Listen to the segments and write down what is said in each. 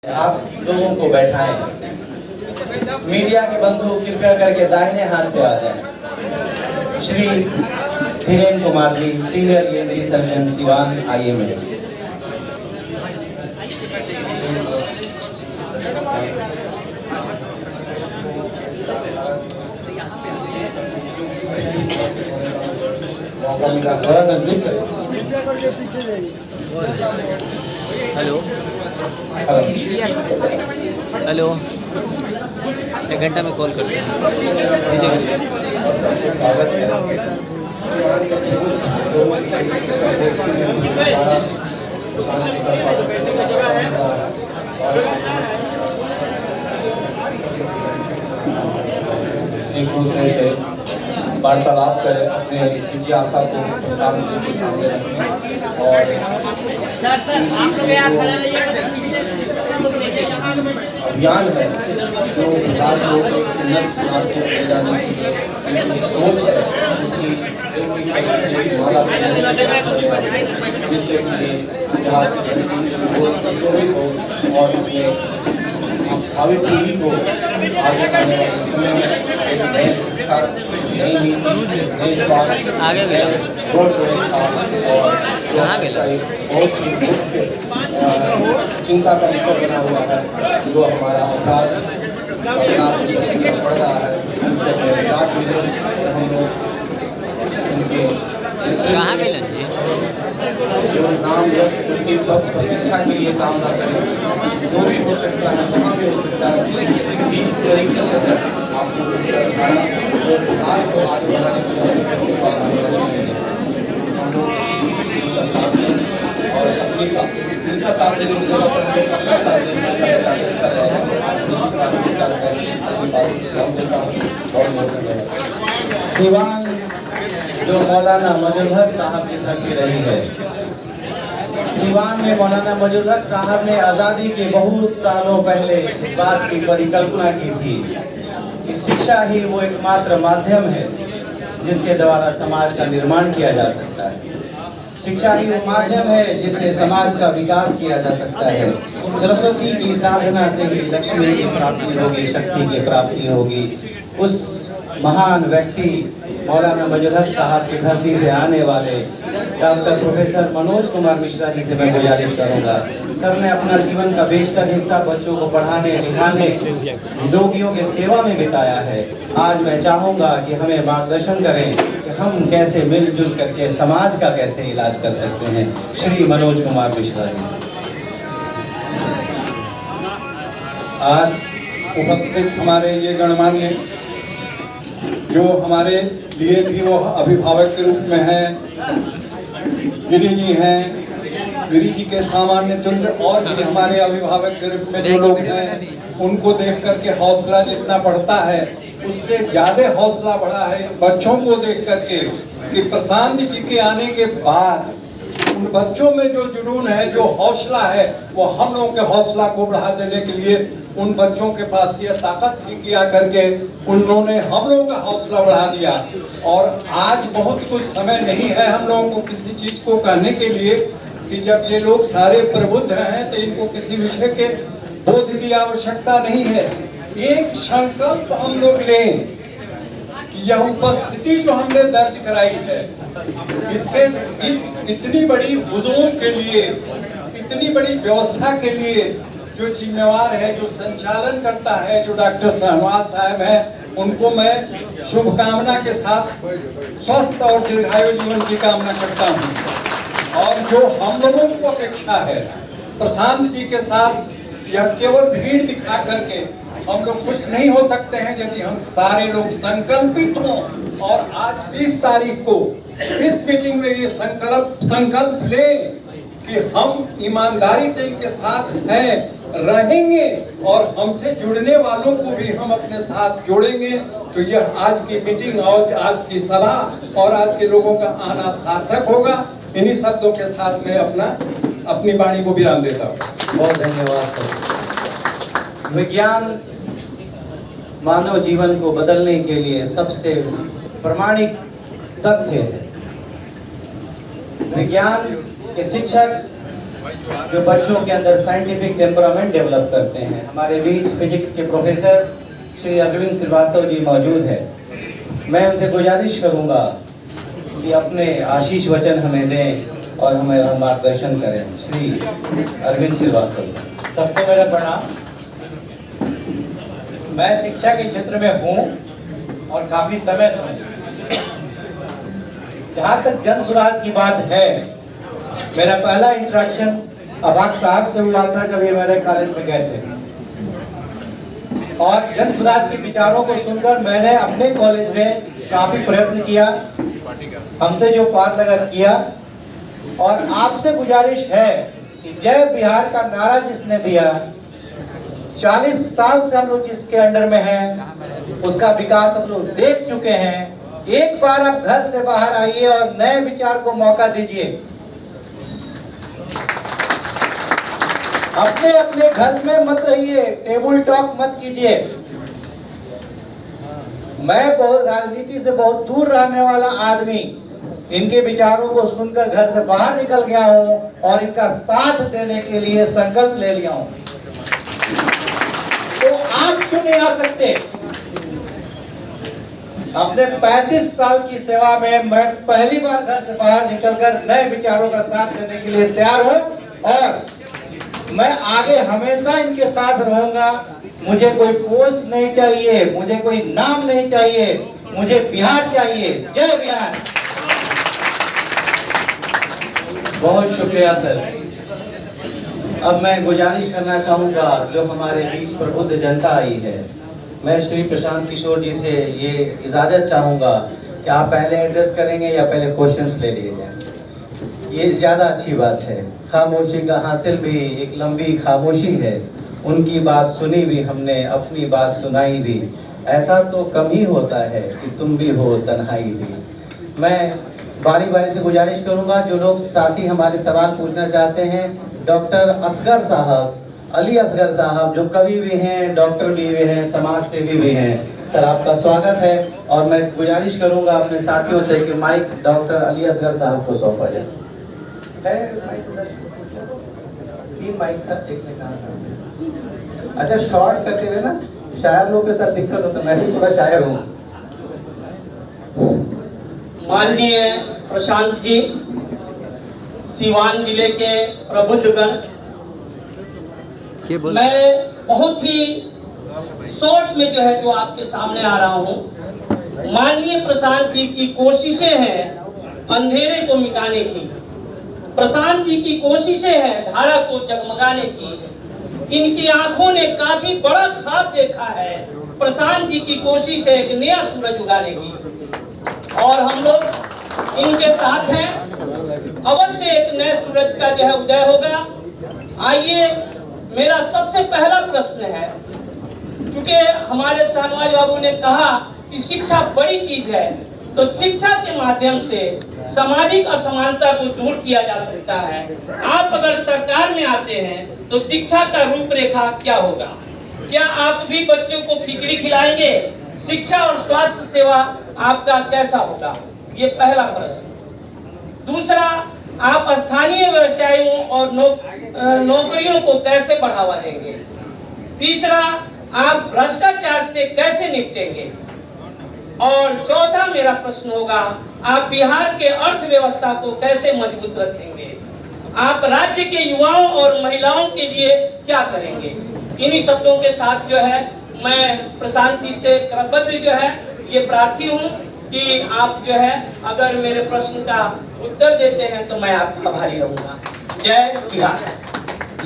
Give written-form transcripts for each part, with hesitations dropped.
आप लोगों को बैठाएं। मीडिया के बंधु कृपया करके दाहिने हाथ पे आ जाएं। Shri Dhirendra Kumar ji, senior ENT surgeon, Siwan, IMA। Hello hello, 1 घंटा में कॉल करते हैं। एक दूसरे से वार्तालाप करें, अपने जिज्ञासा को प्रधानमंत्री के सामने रखें और अभियान है जो बिहार को एक उन्नत विकास को ले जाने की सोच है, उसकी माला जिससे कि बिहार हो और भावी पीढ़ी को आगे आने वाले समय में एक नई शिक्षा, नई नीति, नई स्वास्थ्य, रोड व्यवस्था और बहुत ही मुख्य चिंता का विषय बना हुआ है जो हमारा अपराध बढ़ रहा है। हम लोग उनके कहाँ गए जो नाम यश उनकी प्रतिष्ठा के लिए काम ना करें, जो भी हो सकता है, जहाँ भी हो सकता है, इस तरीके से आपको आज को आगे बढ़ाने के लिए हम लोग और अपनी इनका साथ सिवान जो मौलाना मजहर साहब की धरती रही है, सिवान में मौलाना मजहर साहब ने आज़ादी के बहुत सालों पहले इस बात की परिकल्पना की थी कि शिक्षा ही वो एकमात्र माध्यम है जिसके द्वारा समाज का निर्माण किया जा सकता है। शिक्षा ही वो माध्यम है जिससे समाज का विकास किया जा सकता है। सरस्वती की साधना से ही लक्ष्मी की प्राप्ति होगी, शक्ति की प्राप्ति होगी। उस महान व्यक्ति मौलाना मजहर साहब की धरती से आने वाले डॉक्टर प्रोफेसर मनोज कुमार मिश्रा जी से मैं गुजारिश करूंगा। सर ने अपना जीवन का बेशतर हिस्सा बच्चों को पढ़ाने, लिखाने, रोगियों की सेवा में बिताया है। आज मैं चाहूंगा कि हमें मार्गदर्शन करें कि हम कैसे मिलजुल करके समाज का कैसे इलाज कर सकते हैं। श्री मनोज कुमार मिश्रा जी। आज उपस्थित हमारे ये गणमान्य जो हमारे लिए भी वो अभिभावक के रूप में हैं, गिरी जी हैं, गिरी जी के सामान्य तुल्य और भी हमारे अभिभावक के रूप में जो लोग हैं, उनको देख करके हौसला जितना बढ़ता है उससे ज्यादा हौसला बढ़ा है बच्चों को देख करके कि प्रशांत जी के आने के बाद उन बच्चों में जो जुनून है, जो हौसला है, वो हम लोगों के हौसला को बढ़ा देने के लिए उन बच्चों के पास ये ताकत ही किया करके उन्होंने हम लोगों का हौसला बढ़ा दिया। और आज बहुत कुछ समय नहीं है हम लोगों को किसी चीज को कहने के लिए कि जब ये लोग सारे प्रबुद्ध हैं तो इनको किसी विषय के बोध की आवश्यकता नहीं है। एक संकल्प हम लोग लें कि यह उपस्थिति जो हमने दर्ज कराई है, इसके इतनी बड़ी हुजूम के लिए, इतनी बड़ी व्यवस्था के लिए जो जिम्मेवार है, जो संचालन करता है, जो डॉक्टर शहनवाज साहब हैं, उनको मैं शुभकामना के साथ स्वस्थ और दीर्घायु जीवन की कामना करता हूं। और जो हम लोगों को अपेक्षा है प्रशांत जी के साथ, यह केवल भीड़ दिखा करके हम लोग खुश नहीं हो सकते हैं यदि हम सारे लोग संकल्पित हों। और आज 20 तारीख को इस मीटिंग में ये संकल्प लें कि हम ईमानदारी से इनके साथ हैं, रहेंगे और हमसे जुड़ने वालों को भी हम अपने साथ जोड़ेंगे। तो यह आज की मीटिंग और आज की सभा और आज के लोगों का आना सार्थक होगा। इन्हीं शब्दों के साथ मैं अपनी वाणी को विराम देता हूँ। बहुत धन्यवाद सर। विज्ञान मानव जीवन को बदलने के लिए सबसे प्रमाणिक तथ्य है। विज्ञान के शिक्षक जो बच्चों के अंदर साइंटिफिक टेम्परामेंट डेवलप करते हैं। हमारे बीच फिजिक्स के प्रोफेसर श्री अरविंद श्रीवास्तव जी मौजूद है। मैं उनसे गुजारिश करूंगा कि अपने आशीष वचन हमें दें और हमें मार्गदर्शन करें। श्री अरविंद श्रीवास्तव। सबको मेरा प्रणाम। मैं शिक्षा के क्षेत्र में हूँ और काफी समय से हूँ। जहाँ तक जन सुराज की बात है, मेरा पहला इंटरेक्शन अबाक साहब से हुआ था जब ये मेरे कॉलेज में गए थे, और जन सुराज के विचारों को सुनकर मैंने अपने कॉलेज में काफी प्रयत्न किया, हमसे जो पार लगा किया। और आपसे गुजारिश है कि जय बिहार का नारा जिसने दिया, 40 साल से हम लोग जिसके अंडर में हैं, उसका विकास हम लोग देख चुके हैं। एक बार आप घर से बाहर आइए और नए विचार को मौका दीजिए। अपने अपने घर में मत रहिए, टेबल टॉक मत कीजिए। मैं बहुत राजनीति से बहुत दूर रहने वाला आदमी, इनके विचारों को सुनकर घर से बाहर निकल गया हूं और इनका साथ देने के लिए संकल्प ले लिया हूं। तो आप क्यों नहीं आ सकते? अपने 35 साल की सेवा में मैं पहली बार घर से बाहर निकलकर नए विचारों का साथ देने के लिए तैयार हूं और मैं आगे हमेशा इनके साथ रहूंगा। मुझे कोई पोस्ट नहीं चाहिए, मुझे कोई नाम नहीं चाहिए, मुझे बिहार चाहिए। जय बिहार। बहुत शुक्रिया सर। अब मैं गुजारिश करना चाहूँगा जो हमारे बीच प्रबुद्ध जनता आई है, मैं श्री प्रशांत किशोर जी से ये इजाज़त चाहूँगा कि आप पहले एड्रेस करेंगे या पहले क्वेश्चंस ले लिए जाएं। ये ज़्यादा अच्छी बात है। खामोशी का हासिल भी एक लंबी खामोशी है। उनकी बात सुनी भी हमने, अपनी बात सुनाई भी। ऐसा तो कम ही होता है कि तुम भी हो तन्हाई भी। मैं बारी बारी से गुजारिश करूंगा जो लोग साथी हमारे सवाल पूछना चाहते हैं। डॉक्टर असगर साहब, अली असगर साहब जो कवि भी हैं, डॉक्टर भी हैं, समाज सेवी भी हैं। सर आपका स्वागत है और मैं गुजारिश करूंगा अपने साथियों से कि माइक डॉक्टर अली असगर साहब को सौंपा जाए। तीन माइक था, देखने का। अच्छा शॉर्ट करते हुए ना, शायर लोग के साथ दिक्कत होता है, मैं भी थोड़ा शायर हूँ। माननीय प्रशांत जी, सीवान जिले के प्रबुद्धगण, मैं बहुत ही शॉर्ट में जो है जो आपके सामने आ रहा हूँ। माननीय प्रशांत जी की कोशिशें हैं अंधेरे को मिटाने की, प्रशांत जी की कोशिशें हैं धारा को जगमगाने की। इनकी आंखों ने काफी बड़ा ख्वाब देखा है। प्रशांत जी की कोशिश है एक नया सूरज उगाने की और हम लोग इनके साथ हैं। अवश्य एक नए सूरज का जो है उदय होगा। आइए, मेरा सबसे पहला प्रश्न है, क्योंकि हमारे शाहनवाज बाबू ने कहा कि शिक्षा बड़ी चीज है, तो शिक्षा के माध्यम से सामाजिक असमानता को दूर किया जा सकता है। आप अगर सरकार में आते हैं तो शिक्षा का रूपरेखा क्या होगा? क्या आप भी बच्चों को खिचड़ी खिलाएंगे? शिक्षा और स्वास्थ्य सेवा आपका कैसा होगा? ये पहला प्रश्न। दूसरा, आप स्थानीय व्यवसायों और नौकरियों को कैसे बढ़ावा देंगे? तीसरा, आप भ्रष्टाचार से कैसे निपटेंगे? और चौथा मेरा प्रश्न होगा, आप बिहार के अर्थव्यवस्था को कैसे मजबूत रखेंगे? आप राज्य के युवाओं और महिलाओं के लिए क्या करेंगे? इन्हीं शब्दों के साथ जो है मैं प्रशांत जी से क्रमबद्ध जो है ये प्रार्थी हूँ कि आप जो है अगर मेरे प्रश्न का उत्तर देते हैं तो मैं आपका आभारी रहूँगा। जय बिहार।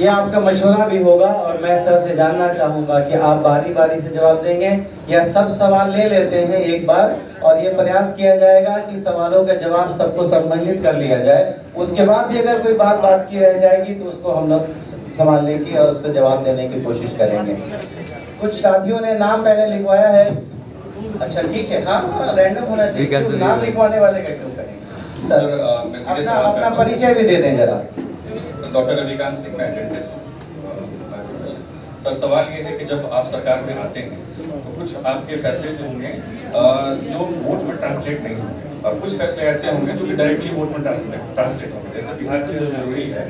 ये आपका मशवरा भी होगा और मैं सर से जानना चाहूँगा कि आप बारी बारी से जवाब देंगे या सब सवाल ले लेते हैं एक बार और ये प्रयास किया जाएगा कि सवालों का जवाब सबको सम्मिलित कर लिया जाए। उसके बाद भी अगर कोई बात की रह जाएगी तो उसको हम लोग संभालने की और उसका जवाब देने की कोशिश करेंगे। कुछ साथियों ने नाम पहले लिखवाया है। अच्छा ठीक है, हाँ रैंडम होना चाहिए, नाम लिखवाने वाले का क्यों करेंगे? सर अपना परिचय भी दे दें जरा। डॉक्टर रविकांत सिंह, मैं डेंटिस्ट। सर सवाल ये है कि जब आप सरकार में आते हैं तो कुछ आपके फैसले जो होंगे जो वोट में ट्रांसलेट नहीं होंगे, और कुछ फैसले ऐसे होंगे जो कि डायरेक्टली वोट में ट्रांसलेट होंगे। जैसे बिहार के जो जरूरी है,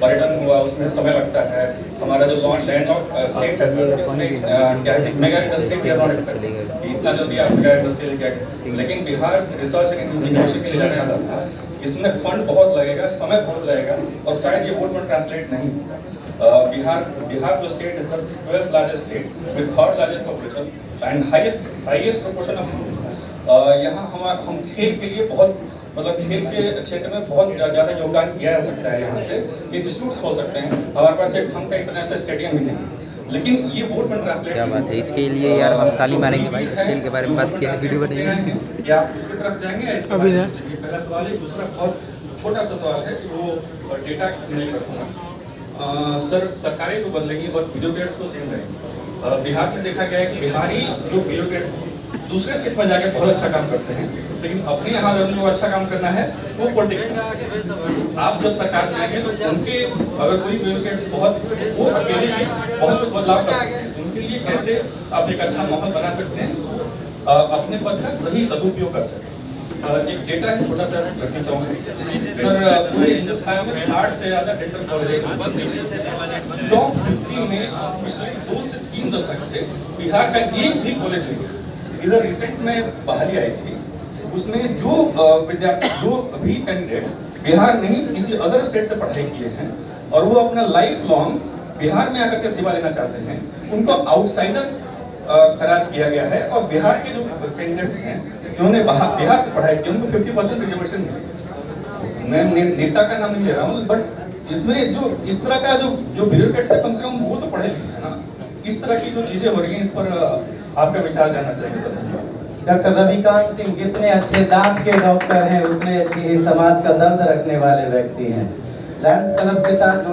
पर्यटन हुआ, उसमें समय लगता है। हमारा जो लैंड ऑफ स्टेट है सर, इसमें क्या है, मेगा इंडस्ट्री भी नॉट एक्सपेक्टेड कि इतना जल्दी आप मेगा इंडस्ट्री लेके आए। लेकिन बिहार रिसर्च एंड इनोवेशन के लिए जाने वाला था, इसमें फंड बहुत लगेगा, समय बहुत लगेगा और शायद ये वोट में ट्रांसलेट नहीं। बिहार जो स्टेट है, 12th largest state with 3rd largest population and highest proportion of यहाँ हम खेल के लिए बहुत, मतलब खेल के क्षेत्र में बहुत ज़्यादा योगदान किया जा सकता है। यहाँ से इंस्टीट्यूट्स हो सकते हैं, हमारे पास एक हम का इंटरनेशनल स्टेडियम भी नहीं, लेकिन ये वोट में ट्रांसलेट क्या बात है, इसके लिए यार हम ताली मारेंगे भाई। खेल के बारे में बात किया, वीडियो बनाएंगे। क्या आप उसकी तरफ जाएंगे? अभी ना, पहला सवाल है। दूसरा बहुत छोटा सा सवाल है, वो डेटा नहीं रखूँगा। सर, सरकारें तो बदलेंगी और ब्यूरोक्रेट्स तो सेम रहेंगे। बिहार में देखा गया है कि बिहारी जो ब्यूरोक्रेट्स दूसरे स्टेट में जाके बहुत अच्छा काम करते हैं, लेकिन अपने यहाँ जब उनको अच्छा काम करना है वो पॉलिटिक्स। आप जब सरकार में आएंगे तो उनके अगर कोई ब्यूरोक्रेट्स बहुत, वो अकेले में बहुत कुछ बदलाव करते हैं, उनके लिए कैसे आप एक अच्छा माहौल बना सकते हैं, अपने पद का सही सदुपयोग कर सकते हैं। एक डेटा है, छोटा सा रखना चाहूँगा सर। पूरे हिंदुस्तान में 60 से ज़्यादा डेंटल कॉलेज टॉप 50 में पिछले 2 से 3 दशक से बिहार का एक भी कॉलेज नहीं। इधर रिसेंट में बहाली आई थी, उसमें जो विद्यार्थी, जो भी कैंडिडेट बिहार नहीं किसी अदर स्टेट से पढ़ाई किए हैं और वो अपना लाइफ लॉन्ग बिहार में आकर के सेवा देना चाहते हैं, उनको आउटसाइडर करार किया गया है। और बिहार के जो कैंडिडेट्स हैं जिन्होंने बिहार से पढ़ाई की, उनको 50% रिजर्वेशन है। मैं नेता का नाम नहीं ले रहा हूँ, बट इसमें जो इस तरह का जो ब्यूरोक्रेट्स है, कम से कम वो तो पढ़े लिखे हैं ना। इस तरह की जो चीजें हो रही हैं, इस पर आपका विचार जानना चाहिए। डॉक्टर रविकांत सिंह जितने अच्छे दांत के डॉक्टर हैं, उतने अच्छे इस समाज का दर्द रखने वाले व्यक्ति हैं। लायंस क्लब के साथ